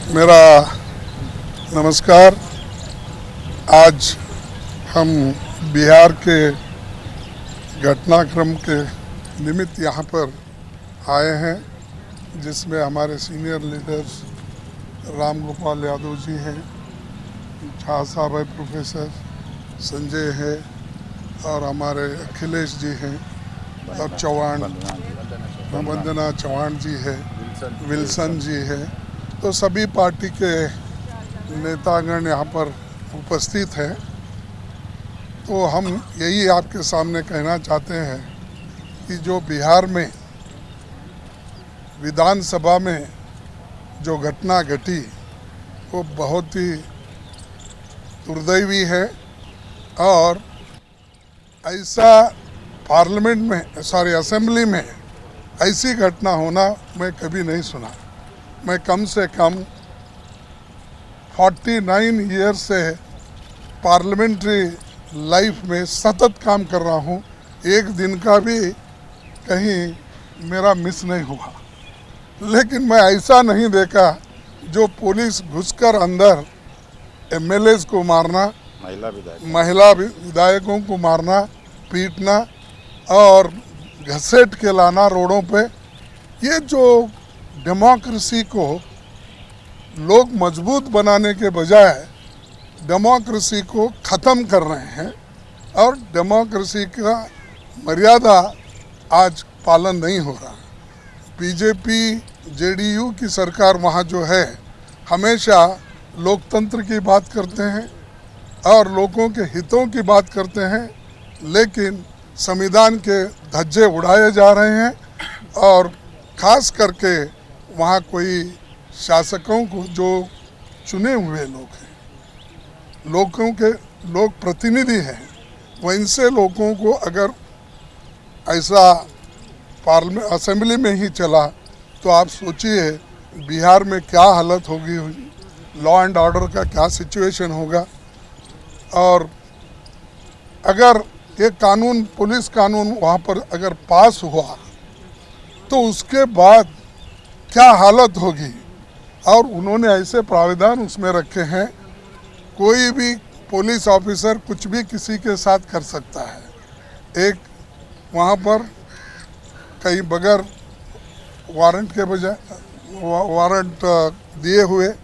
मेरा नमस्कार। आज हम बिहार के घटनाक्रम के निमित्त यहाँ पर आए हैं, जिसमें हमारे सीनियर लीडर्स राम गोपाल यादव जी हैं, झा साहब है, प्रोफेसर संजय है, और हमारे अखिलेश जी हैं, और चौहान वंदना चौहान जी है, विल्सन जी है। तो सभी पार्टी के नेतागण यहाँ पर उपस्थित हैं। तो हम यही आपके सामने कहना चाहते हैं कि जो बिहार में विधानसभा में जो घटना घटी वो बहुत ही दुर्दैवी है, और ऐसा पार्लियामेंट में असेंबली में ऐसी घटना होना मैं कभी नहीं सुना। मैं कम से कम 49 ईयर से पार्लियामेंट्री लाइफ में सतत काम कर रहा हूँ। एक दिन का भी कहीं मेरा मिस नहीं हुआ, लेकिन मैं ऐसा नहीं देखा जो पुलिस घुसकर अंदर एमएलएज को मारना, महिला विधायकों को मारना, पीटना और घसीट के लाना रोडों पे। ये जो डेमोक्रेसी को लोग मजबूत बनाने के बजाय डेमोक्रेसी को ख़त्म कर रहे हैं, और डेमोक्रेसी का मर्यादा आज पालन नहीं हो रहा। बीजेपी जेडीयू की सरकार वहाँ जो है हमेशा लोकतंत्र की बात करते हैं और लोगों के हितों की बात करते हैं, लेकिन संविधान के धज्जे उड़ाए जा रहे हैं। और ख़ास करके वहाँ कोई शासकों को जो चुने हुए लोग हैं, लोग प्रतिनिधि हैं, वो इनसे लोगों को अगर ऐसा पार्लियामेंट असेंबली में ही चला तो आप सोचिए बिहार में क्या हालत होगी, लॉ एंड ऑर्डर का क्या सिचुएशन होगा। और अगर ये कानून, पुलिस कानून वहाँ पर अगर पास हुआ तो उसके बाद क्या हालत होगी। और उन्होंने ऐसे प्राविधान उसमें रखे हैं, कोई भी पुलिस ऑफिसर कुछ भी किसी के साथ कर सकता है। एक वहाँ पर कहीं बगैर वारंट के बजाय वारंट दिए हुए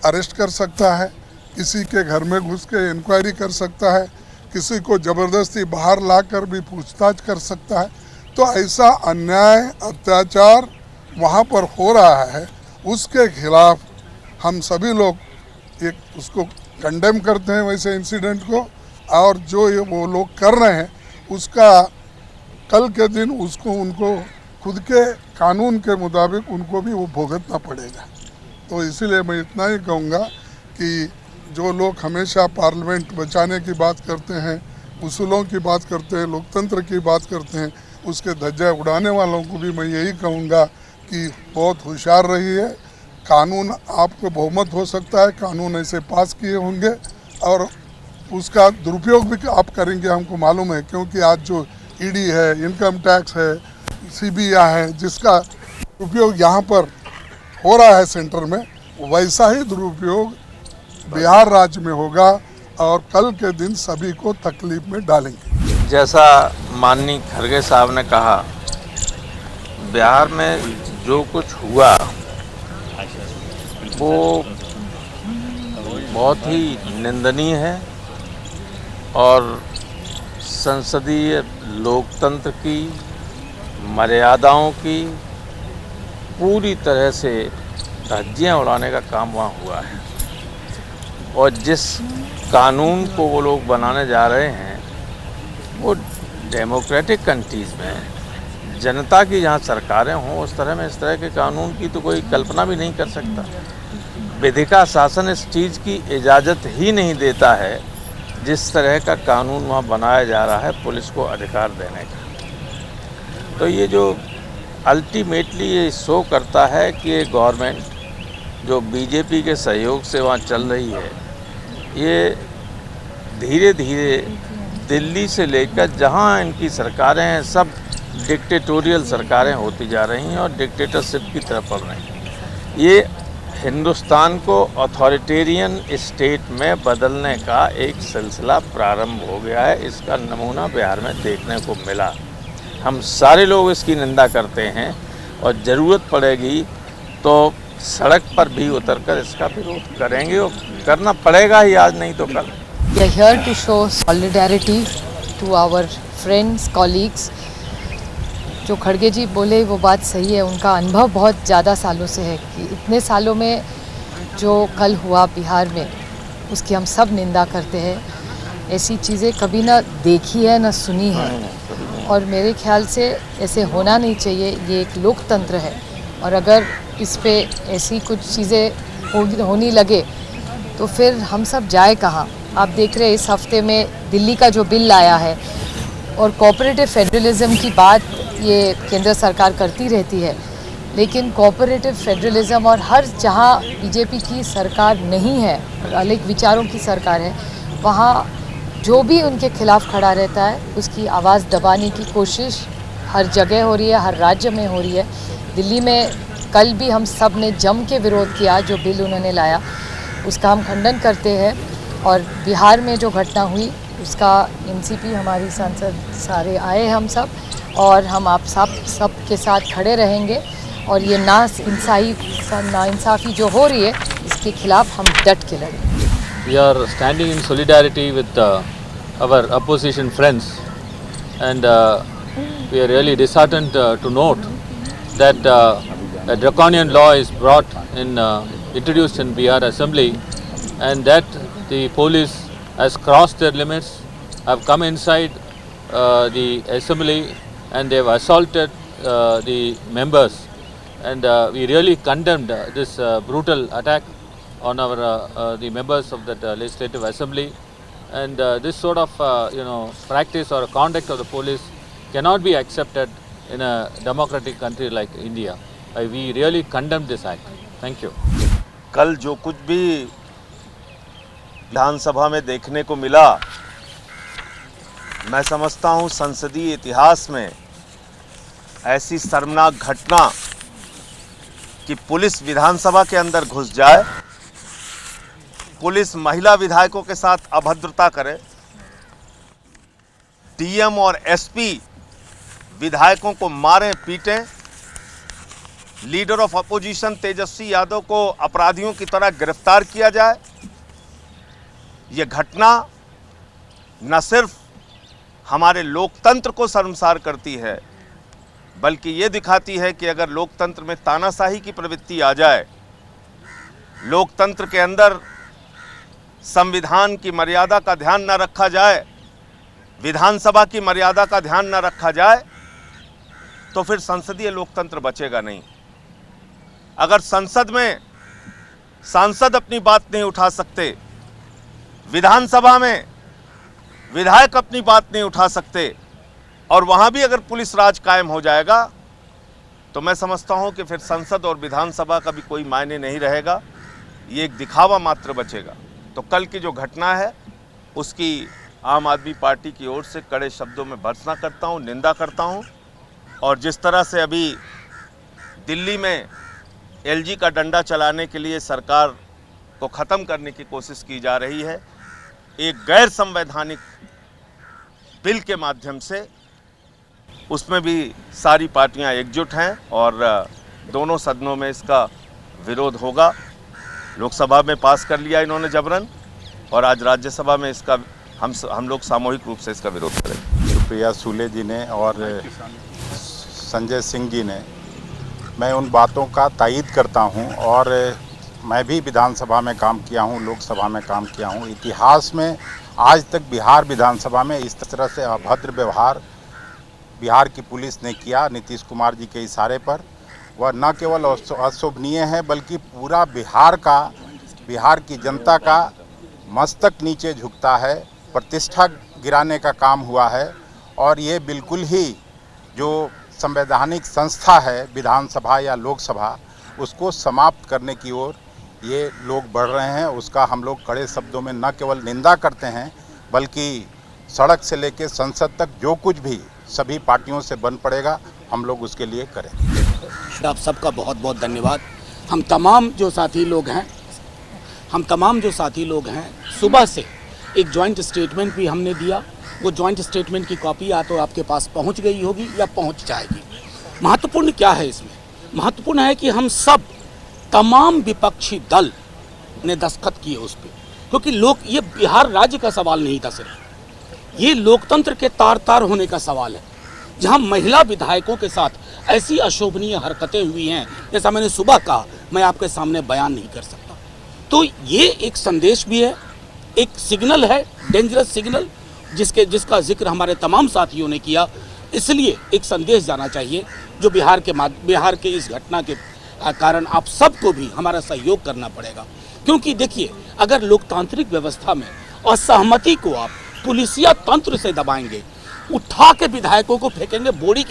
अरेस्ट कर सकता है, किसी के घर में घुस के इंक्वायरी कर सकता है, किसी को ज़बरदस्ती बाहर लाकर भी पूछताछ कर सकता है। तो ऐसा अन्याय अत्याचार वहाँ पर हो रहा है, उसके खिलाफ हम सभी लोग एक उसको कंडेम करते हैं, वैसे इंसिडेंट को। और जो ये वो लोग कर रहे हैं उसका कल के दिन उसको उनको खुद के कानून के मुताबिक उनको भी वो भुगतना पड़ेगा। तो इसीलिए मैं इतना ही कहूँगा कि जो लोग हमेशा पार्लियामेंट बचाने की बात करते हैं, उसूलों की बात करते हैं, लोकतंत्र की बात करते हैं, उसके धज्जे उड़ाने वालों को भी मैं यही कहूँगा कि बहुत होशियार रहिए। कानून आपको बहुमत हो सकता है, कानून ऐसे पास किए होंगे और उसका दुरुपयोग भी आप करेंगे, हमको मालूम है। क्योंकि आज जो ईडी है, इनकम टैक्स है, सीबीआई है, जिसका उपयोग यहाँ पर हो रहा है सेंटर में, वैसा ही दुरुपयोग बिहार राज्य में होगा और कल के दिन सभी को तकलीफ में डालेंगे। जैसा माननीय खरगे साहब ने कहा, बिहार में जो कुछ हुआ वो बहुत ही निंदनीय है और संसदीय लोकतंत्र की मर्यादाओं की पूरी तरह से धज्जियां उड़ाने का काम वहाँ हुआ है। और जिस कानून को वो लोग बनाने जा रहे हैं वो डेमोक्रेटिक कंट्रीज़ में जनता की जहाँ सरकारें हों उस तरह में इस तरह के कानून की तो कोई कल्पना भी नहीं कर सकता। विधिका शासन इस चीज़ की इजाज़त ही नहीं देता है जिस तरह का कानून वहाँ बनाया जा रहा है पुलिस को अधिकार देने का। तो ये जो अल्टीमेटली ये शो करता है कि ये गवर्नमेंट जो बीजेपी के सहयोग से वहाँ चल रही है, ये धीरे धीरे दिल्ली से लेकर जहाँ इनकी सरकारें हैं सब डिक्टेटोरियल सरकारें होती जा रही हैं और डिक्टेटरशिप की तरफ बढ़ रही हैं। ये हिंदुस्तान को अथॉरिटेरियन स्टेट में बदलने का एक सिलसिला प्रारंभ हो गया है। इसका नमूना बिहार में देखने को मिला। हम सारे लोग इसकी निंदा करते हैं और ज़रूरत पड़ेगी तो सड़क पर भी उतरकर इसका विरोध करेंगे और करना पड़ेगा ही, आज नहीं तो कल। We are here to show solidarity to our friends, colleagues. जो खड़गे जी बोले वो बात सही है, उनका अनुभव बहुत ज़्यादा सालों से है कि इतने सालों में जो कल हुआ बिहार में उसकी हम सब निंदा करते हैं। ऐसी चीज़ें कभी ना देखी है ना सुनी है और मेरे ख्याल से ऐसे होना नहीं चाहिए। ये एक लोकतंत्र है और अगर इस पे ऐसी कुछ चीज़ें होने लगे तो फिर हम सब जाए कहाँ। आप देख रहे हैं इस हफ्ते में दिल्ली का जो बिल आया है और कोऑपरेटिव फेडरलिज्म की बात ये केंद्र सरकार करती रहती है, लेकिन कोऑपरेटिव फेडरलिज्म और हर जहाँ बीजेपी की सरकार नहीं है और अलग विचारों की सरकार है, वहाँ जो भी उनके खिलाफ खड़ा रहता है उसकी आवाज़ दबाने की कोशिश हर जगह हो रही है, हर राज्य में हो रही है। दिल्ली में कल भी हम सब ने जम के विरोध किया, जो बिल उन्होंने लाया उसका हम खंडन करते हैं। और बिहार में जो घटना हुई उसका एनसीपी हमारी सांसद सारे आए हम सब, और हम आप सब के साथ खड़े रहेंगे और ये नाइंसाफ़ी जो हो रही है इसके खिलाफ हम डट के लड़ेंगे। We are standing in solidarity with our opposition friends, and we are really disheartened to note that a draconian law is introduced in Bihar Assembly, and that the police has crossed their limits, have come inside the assembly and they have assaulted the members, and we really condemned this brutal attack on our the members of that legislative assembly, and this sort of practice or conduct of the police cannot be accepted in a democratic country like India. We really condemn this act. Thank you. कल जो कुछ भी विधानसभा में देखने को मिला, मैं समझता हूं संसदीय इतिहास में ऐसी शर्मनाक घटना कि पुलिस विधानसभा के अंदर घुस जाए, पुलिस महिला विधायकों के साथ अभद्रता करे, डीएम और एसपी विधायकों को मारें पीटें, leader of opposition Tejashwi Yadav को अपराधियों की तरह गिरफ्तार किया जाए। यह घटना न सिर्फ हमारे लोकतंत्र को शर्मसार करती है, बल्कि ये दिखाती है कि अगर लोकतंत्र में तानाशाही की प्रवृत्ति आ जाए, लोकतंत्र के अंदर संविधान की मर्यादा का ध्यान न रखा जाए, विधानसभा की मर्यादा का ध्यान न रखा जाए, तो फिर संसदीय लोकतंत्र बचेगा नहीं। अगर संसद में सांसद अपनी बात नहीं उठा सकते, विधानसभा में विधायक अपनी बात नहीं उठा सकते और वहां भी अगर पुलिस राज कायम हो जाएगा, तो मैं समझता हूं कि फिर संसद और विधानसभा का भी कोई मायने नहीं रहेगा, ये एक दिखावा मात्र बचेगा। तो कल की जो घटना है उसकी आम आदमी पार्टी की ओर से कड़े शब्दों में भर्त्सना करता हूं, निंदा करता हूं। और जिस तरह से अभी दिल्ली में एलजी का डंडा चलाने के लिए सरकार को ख़त्म करने की कोशिश की जा रही है, एक गैर संवैधानिक बिल के माध्यम से, उसमें भी सारी पार्टियां एकजुट हैं और दोनों सदनों में इसका विरोध होगा। लोकसभा में पास कर लिया इन्होंने जबरन, और आज राज्यसभा में इसका हम लोग सामूहिक रूप से इसका विरोध करेंगे। सुप्रिया सूले जी ने और संजय सिंह जी ने, मैं उन बातों का तायीद करता हूं, और मैं भी विधानसभा में काम किया हूं, लोकसभा में काम किया हूं। इतिहास में आज तक बिहार विधानसभा में इस तरह से अभद्र व्यवहार बिहार की पुलिस ने किया नीतीश कुमार जी के इशारे पर, वह न केवल अशोभनीय है बल्कि पूरा बिहार की जनता का मस्तक नीचे झुकता है, प्रतिष्ठा गिराने का काम हुआ है। और ये बिल्कुल ही जो संवैधानिक संस्था है विधानसभा या लोकसभा, उसको समाप्त करने की ओर ये लोग बढ़ रहे हैं। उसका हम लोग कड़े शब्दों में न केवल निंदा करते हैं, बल्कि सड़क से लेकर संसद तक जो कुछ भी सभी पार्टियों से बन पड़ेगा, हम लोग उसके लिए करेंगे। आप सबका बहुत बहुत धन्यवाद। हम तमाम जो साथी लोग हैं सुबह से एक जॉइंट स्टेटमेंट भी हमने दिया। वो जॉइंट स्टेटमेंट की कॉपी या तो आपके पास पहुंच गई होगी या पहुंच जाएगी। महत्वपूर्ण क्या है इसमें? महत्वपूर्ण है कि हम सब तमाम विपक्षी दल ने दस्तखत किए उस पर, क्योंकि ये बिहार राज्य का सवाल नहीं था, सिर्फ ये लोकतंत्र के तार तार होने का सवाल है, जहां महिला विधायकों के साथ ऐसी अशोभनीय हरकतें हुई हैं, जैसा मैंने सुबह कहा, मैं आपके सामने बयान नहीं कर सकता। तो ये एक संदेश भी है, एक सिग्नल है, डेंजरस सिग्नल, जिसका जिक्र हमारे तमाम साथियों ने किया। इसलिए एक संदेश जाना चाहिए जो बिहार के इस घटना के कारण आप सबको भी हमारा सहयोग करना पड़ेगा। क्योंकि देखिए, अगर लोकतांत्रिक व्यवस्था में असहमति को आप पुलिसिया तंत्र से दबाएंगे, उठा के विधायकों को फेंकेंगे बोरी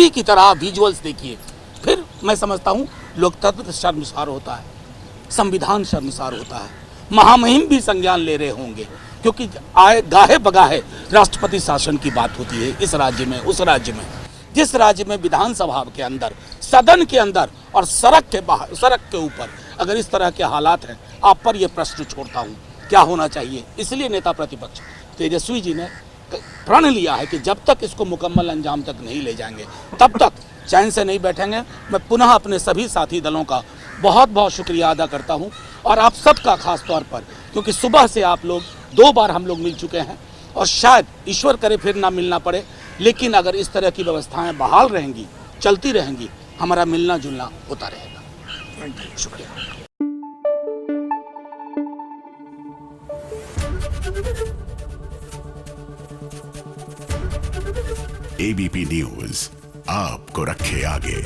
की तरह विजुअल्स देखिए, फिर मैं समझता हूँ लोकतंत्र शर्मसार होता है, संविधान शर्मसार होता है। महामहिम भी संज्ञान ले रहे होंगे, क्योंकि गाहे बगाहे राष्ट्रपति शासन की बात होती है इस राज्य में, उस राज्य में, जिस राज्य में विधानसभा के अंदर, सदन के अंदर और सड़क के ऊपर अगर इस तरह के हालात हैं, आप पर यह प्रश्न छोड़ता हूँ क्या होना चाहिए। इसलिए नेता प्रतिपक्ष तेजस्वी जी ने प्रण लिया है कि जब तक इसको मुकम्मल अंजाम तक नहीं ले जाएंगे, तब तक चैन से नहीं बैठेंगे। मैं पुनः अपने सभी साथी दलों का बहुत बहुत शुक्रिया अदा करता हूं, और आप सबका खास तौर पर, क्योंकि सुबह से आप लोग 2 बार हम लोग मिल चुके हैं, और शायद ईश्वर करे फिर ना मिलना पड़े, लेकिन अगर इस तरह की व्यवस्थाएं बहाल रहेंगी, चलती रहेंगी, हमारा मिलना जुलना होता रहेगा। शुक्रिया। एबीपी न्यूज आपको रखे आगे।